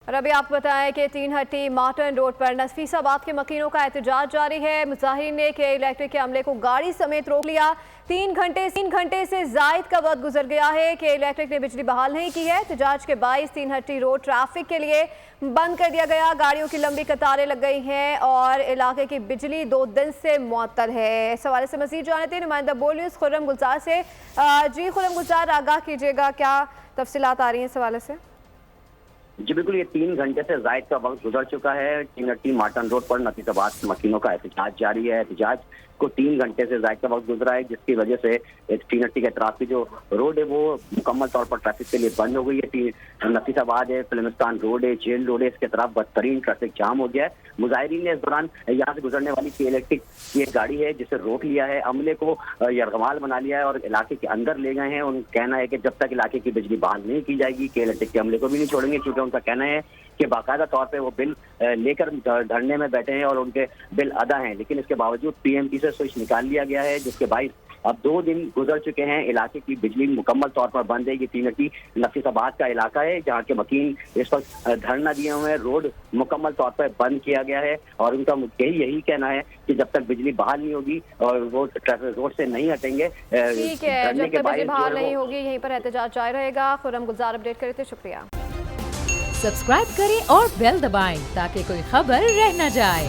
اور ابھی آپ بتائیں کہ تین ہٹی مارٹن روڈ پر نفیساباد کے مکینوں کا احتجاج جاری ہے۔ مظاہرین نے کے الیکٹرک کے عملے کو گاڑی سمیت روک لیا۔ تین گھنٹے سے زائد کا وقت گزر گیا ہے کہ الیکٹرک نے بجلی بحال نہیں کی ہے۔ احتجاج کے باعث تین ہٹی روڈ ٹریفک کے لیے بند کر دیا گیا۔ گاڑیوں کی لمبی قطاریں لگ گئی ہیں اور علاقے کی بجلی 2 دن سے معطل ہے۔ اس حوالے سے مزید جانتے ہیں نمائندہ بول نیوز خرم گلزار سے۔ جی خرم گلزار، آگاہ کیجیے گا، کیا تفصیلات آ رہی ہیں اس حوالے سے؟ جی بالکل، یہ 3 گھنٹے سے زائد کا وقت گزر چکا ہے۔ تین ہٹی مارٹن روڈ پر نفیساباد مکینوں کا احتجاج جاری ہے۔ احتجاج کو 3 گھنٹے سے زائد کا وقت گزرا ہے، جس کی وجہ سے تین ہٹی کے اطراف کی جو روڈ ہے وہ مکمل طور پر ٹریفک کے لیے بند ہو گئی ہے۔ نفیساباد ہے، فلمستان روڈ ہے، جیل روڈ ہے، اس کے طرف بدترین ٹریفک جام ہو گیا ہے۔ مظاہرین نے اس دوران یہاں سے گزرنے والی کے الیکٹرک کی ایک گاڑی ہے جسے روک لیا ہے، عملے کو یرغمال بنا لیا ہے اور علاقے کے اندر لے گئے ہیں۔ ان کا کہنا ہے کہ جب تک علاقے کی بجلی بحال نہیں کی جائے گی کے الیکٹرک کے عملے کو بھی نہیں چھوڑیں گے، کیونکہ ان کا کہنا ہے کہ باقاعدہ طور پہ وہ بل لے کر دھرنے میں بیٹھے ہیں اور ان کے بل ادا ہیں، لیکن اس کے باوجود پی ایم ٹی سے سوئچ نکال لیا گیا ہے، جس کے باعث اب 2 دن گزر چکے ہیں، علاقے کی بجلی مکمل طور پر بند ہے۔ یہ تین ہٹی نفیساباد کا علاقہ ہے جہاں کے مکین اس وقت دھرنا دیے ہوئے ہیں، روڈ مکمل طور پر بند کیا گیا ہے اور ان کا یہی کہنا ہے کہ جب تک بجلی بحال نہیں ہوگی اور وہ روڈ سے نہیں ہٹیں گے، ٹھیک ہے، جب تک بجلی بحال نہیں ہوگی یہیں پر احتجاج جاری رہے گا۔ خرم گلزار اپڈیٹ کرے تھے، شکریہ۔ سبسکرائب کریں اور بیل دبائیں تاکہ کوئی خبر رہ نہ جائے۔